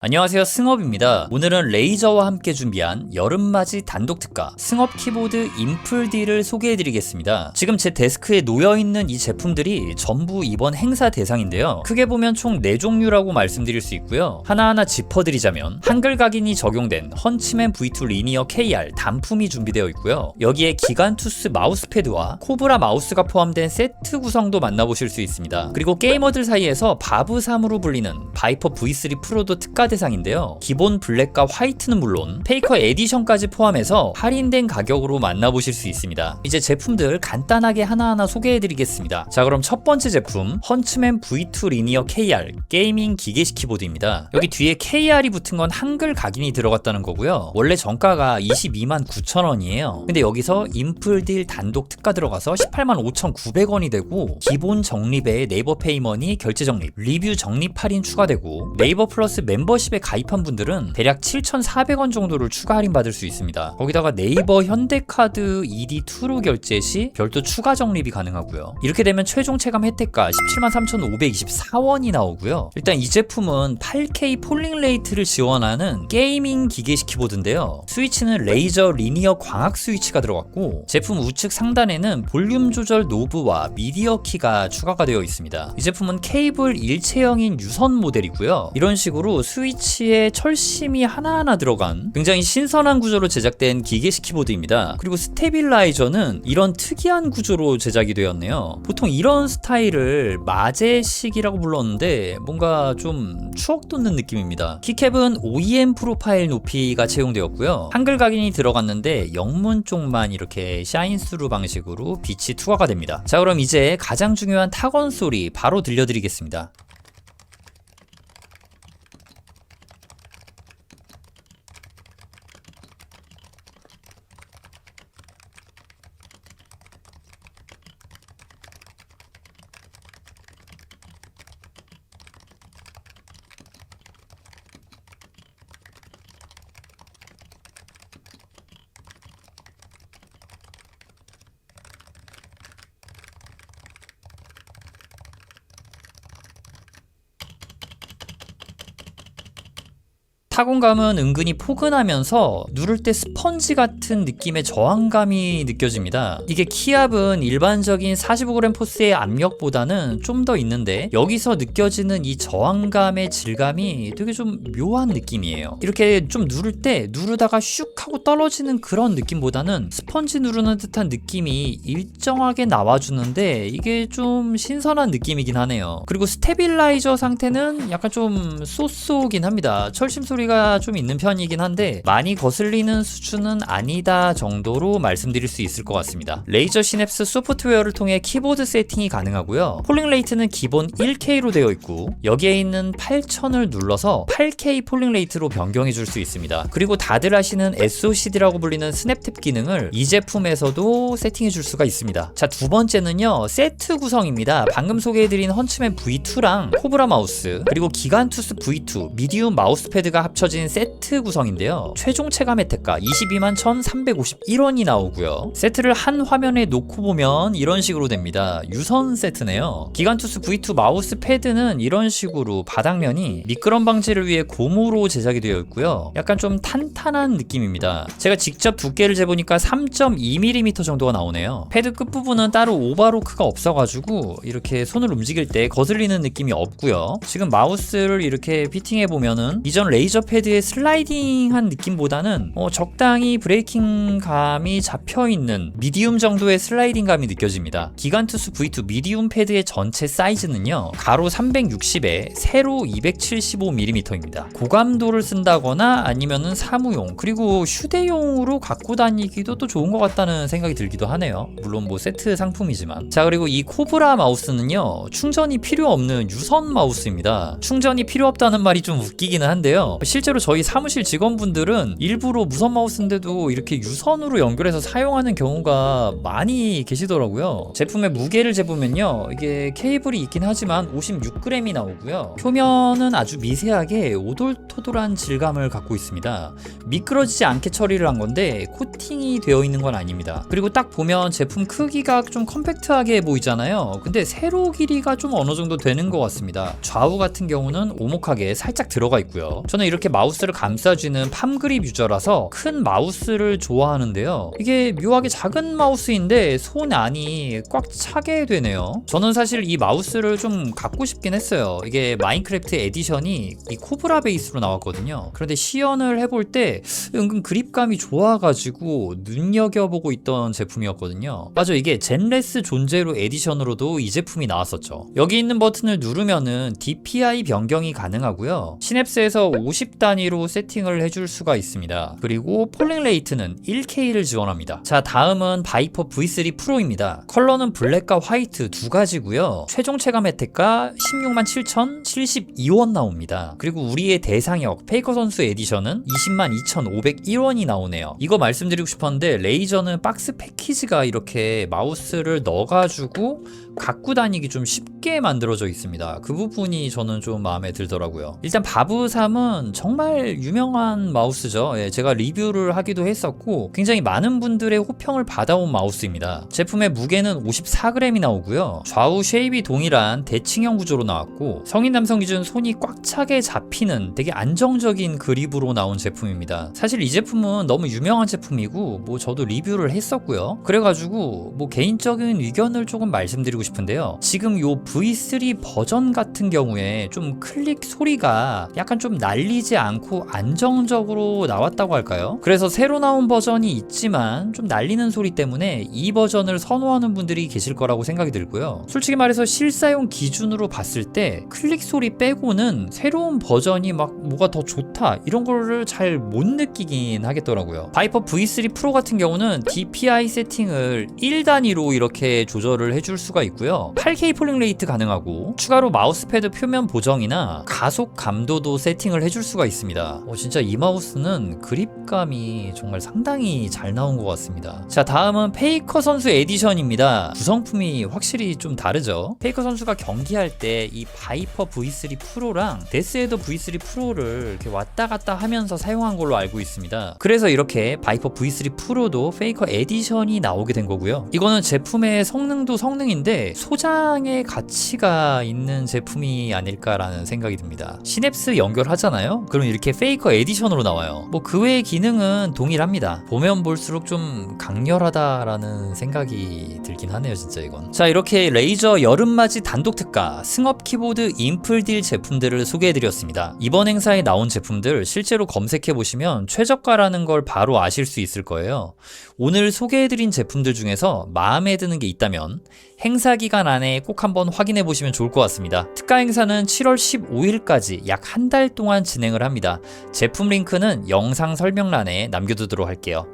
안녕하세요, 승업입니다. 오늘은 레이저와 함께 준비한 여름맞이 단독 특가 승업 키보드 인플D를 소개해드리겠습니다. 지금 제 데스크에 놓여있는 이 제품들이 전부 이번 행사 대상인데요. 크게 보면 총 4종류라고 말씀드릴 수 있고요. 하나하나 짚어드리자면 한글 각인이 적용된 헌치맨 V2 리니어 KR 단품이 준비되어 있고요. 여기에 기간투스 마우스패드와 코브라 마우스가 포함된 세트 구성도 만나보실 수 있습니다. 그리고 게이머들 사이에서 바브3으로 불리는 바이퍼 V3 프로도 특가 대상인데요. 기본 블랙과 화이트는 물론 페이커 에디션까지 포함해서 할인된 가격으로 만나보실 수 있습니다. 이제 제품들 간단하게 하나하나 소개해드리겠습니다. 자, 그럼 첫 번째 제품 헌츠맨 V2 리니어 KR 게이밍 기계식 키보드입니다. 여기 뒤에 KR이 붙은 건 한글 각인이 들어갔다는 거고요. 원래 정가가 22만 9천 원이에요. 근데 여기서 인플딜 단독 특가 들어가서 18만 5,900원이 되고 기본 적립에 네이버 페이머니 결제 적립, 리뷰 적립 할인 추가되고 네이버 플러스 멤버십에 가입한 분들은 대략 7,400원 정도를 추가 할인 받을 수 있습니다. 거기다가 네이버 현대카드 ED2로 결제 시 별도 추가 적립이 가능하고요. 이렇게 되면 최종 체감 혜택가 17만 3,524원이 나오고요. 일단 이 제품은 8K 폴링 레이트를 지원하는 게이밍 기계식 키보드인데요. 스위치는 레이저 리니어 광학 스위치가 들어갔고 제품 우측 상단에는 볼륨 조절 노브와 미디어 키가 추가가 되어 있습니다. 이 제품은 케이블 일체형인 유선 모델이고요. 이런 식으로 스위치에 철심이 하나하나 들어간 굉장히 신선한 구조로 제작된 기계식 키보드입니다. 그리고 스테빌라이저는 이런 특이한 구조로 제작이 되었네요. 보통 이런 스타일을 마제식이라고 불렀는데 뭔가 좀 추억 돋는 느낌입니다. 키캡은 OEM 프로파일 높이가 채용되었고요. 한글 각인이 들어갔는데 영문 쪽만 이렇게 샤인스루 방식으로 빛이 투과가 됩니다. 자, 그럼 이제 가장 중요한 타건 소리 바로 들려드리겠습니다. 타건감은 은근히 포근하면서 누를 때 스펀지 같은 느낌의 저항감이 느껴집니다. 이게 키압은 일반적인 45g 포스의 압력보다는 좀 더 있는데 여기서 느껴지는 이 저항감의 질감이 되게 좀 묘한 느낌이에요. 이렇게 좀 누를 때 누르다가 슉 하고 떨어지는 그런 느낌보다는 스펀지 누르는 듯한 느낌이 일정하게 나와주는데 이게 좀 신선한 느낌이긴 하네요. 그리고 스테빌라이저 상태는 약간 좀 쏘쏘긴 합니다. 철심 소리가 좀 있는 편이긴 한데 많이 거슬리는 수준은 아니다 정도로 말씀드릴 수 있을 것 같습니다. 레이저 시냅스 소프트웨어를 통해 키보드 세팅이 가능하고요. 폴링 레이트는 기본 1K로 되어 있고 여기에 있는 8000을 눌러서 8K 폴링 레이트로 변경해 줄 수 있습니다. 그리고 다들 아시는 SOCD라고 불리는 스냅탭 기능을 이 제품에서도 세팅해 줄 수가 있습니다. 자, 두 번째는요, 세트 구성입니다. 방금 소개해드린 헌츠맨 V2랑 코브라 마우스 그리고 기간투스 V2 미디움 마우스패드가 합쳐진 세트 구성인데요. 최종 체감 혜택가 22만 1,351원이 나오고요. 세트를 한 화면에 놓고 보면 이런 식으로 됩니다. 유선 세트네요. 기간투스 V2 마우스 패드는 이런 식으로 바닥면이 미끄럼 방지를 위해 고무로 제작이 되어 있고요. 약간 좀 탄탄한 느낌입니다. 제가 직접 두께를 재보니까 3.2mm 정도가 나오네요. 패드 끝부분은 따로 오버로크가 없어가지고 이렇게 손을 움직일 때 거슬리는 느낌이 없고요. 지금 마우스를 이렇게 피팅해보면은 이전 레이저 패드의 슬라이딩한 느낌보다는 적당히 브레이킹 감이 잡혀있는 미디움 정도의 슬라이딩 감이 느껴집니다. 기간투스 V2 미디움 패드의 전체 사이즈는요, 가로 360에 세로 275mm입니다. 고감도를 쓴다거나 아니면은 사무용 그리고 휴대용으로 갖고 다니기도 또 좋은 것 같다는 생각이 들기도 하네요. 물론 뭐 세트 상품이지만. 자, 그리고 이 코브라 마우스는요, 충전이 필요 없는 유선 마우스입니다. 충전이 필요 없다는 말이 좀 웃기기는 한데요, 실제로 저희 사무실 직원분들은 일부러 무선 마우스인데도 이렇게 유선으로 연결해서 사용하는 경우가 많이 계시더라고요. 제품의 무게를 재보면요, 이게 케이블이 있긴 하지만 56g이 나오고요, 표면은 아주 미세하게 오돌토돌한 질감을 갖고 있습니다. 미끄러지지 않게 처리를 한 건데 코팅이 되어 있는 건 아닙니다. 그리고 딱 보면 제품 크기가 좀 컴팩트하게 보이잖아요. 근데 세로 길이가 좀 어느 정도 되는 것 같습니다. 좌우 같은 경우는 오목하게 살짝 들어가 있고요. 저는 이렇게 마우스를 감싸주는 팜그립 유저라서 큰 마우스를 좋아하는데요, 이게 묘하게 작은 마우스인데 손 안이 꽉 차게 되네요. 저는 사실 이 마우스를 좀 갖고 싶긴 했어요. 이게 마인크래프트 에디션이 이 코브라 베이스로 나왔거든요. 그런데 시연을 해볼 때 은근 그립감이 좋아가지고 눈여겨보고 있던 제품이었거든요. 맞아, 이게 젠레스 존제로 에디션으로도 이 제품이 나왔었죠. 여기 있는 버튼을 누르면은 DPI 변경이 가능하고요, 시냅스에서 50단위로 세팅을 해줄 수가 있습니다. 그리고 폴링 레이트는 1K를 지원합니다. 자, 다음은 바이퍼 V3 프로입니다. 컬러는 블랙과 화이트 두 가지고요, 최종 체감 혜택가 167,072원 나옵니다. 그리고 우리의 대상역 페이커 선수 에디션은 202,501원이 나오네요. 이거 말씀드리고 싶었는데, 레이저는 박스 패키지가 이렇게 마우스를 넣어가지고 갖고 다니기 좀 쉽게 만들어져 있습니다. 그 부분이 저는 좀 마음에 들더라고요. 일단 바브3은 정말 유명한 마우스죠. 제가 리뷰를 하기도 했었고 굉장히 많은 분들의 호평을 받아온 마우스입니다. 제품의 무게는 54g이 나오고요, 좌우 쉐입이 동일한 대칭형 구조로 나왔고, 성인 남성 기준 손이 꽉 차게 잡히는 되게 안정적인 그립으로 나온 제품입니다. 사실 이 제품은 너무 유명한 제품이고 저도 리뷰를 했었고요. 그래가지고 개인적인 의견을 조금 말씀드리고 싶은데요, 지금 요 V3 버전 같은 경우에 좀 클릭 소리가 약간 좀 날리지 않고 안정적으로 나왔다고 할까요? 그래서 새로 나온 버전이 있지만 좀 날리는 소리 때문에 이 버전을 선호하는 분들이 계실 거라고 생각이 들고요, 솔직히 말해서 실사용 기준으로 봤을 때 클릭 소리 빼고는 새로운 버전이 뭐가 더 좋다 이런 거를 잘 못 느끼긴 하겠더라고요. 바이퍼 V3 프로 같은 경우는 DPI 세팅을 1단위로 이렇게 조절을 해줄 수가 있고요, 8K 폴링 레이트 가능하고 추가로 마우스패드 표면 보정이나 가속 감도도 세팅을 해줄 수가 있습니다. 진짜 이 마우스는 그립감이 정말 상당히 잘 나온 것 같습니다. 자, 다음은 페이커 선수 에디션입니다. 구성품이 확실히 좀 다르죠. 페이커 선수가 경기할 때 이 바이퍼 V3 프로랑 데스헤더 V3 프로를 이렇게 왔다 갔다 하면서 사용한 걸로 알고 있습니다. 그래서 이렇게 바이퍼 V3 프로도 페이커 에디션이 나오게 된 거고요. 이거는 제품의 성능도 성능인데 소장의 가치가 있는 제품이 아닐까라는 생각이 듭니다. 시냅스 연결하잖아요? 그럼 이렇게 페이커 에디션으로 나와요. 그 외의 기능은 동일합니다. 보면 볼수록 좀 강렬하다라는 생각이 들긴 하네요, 진짜 이건. 자, 이렇게 레이저 여름맞이 단독 특가 승업 키보드 인플딜 제품들을 소개해드렸습니다. 이번 행사에 나온 제품들 실제로 검색해보시면 최저가라는 걸 바로 아실 수 있을 거예요. 오늘 소개해드린 제품들 중에서 마음에 드는 게 있다면 행사 기간 안에 꼭 한번 확인해 보시면 좋을 것 같습니다. 특가 행사는 7월 15일까지 약 한 달 동안 진행을 합니다. 제품 링크는 영상 설명란에 남겨두도록 할게요.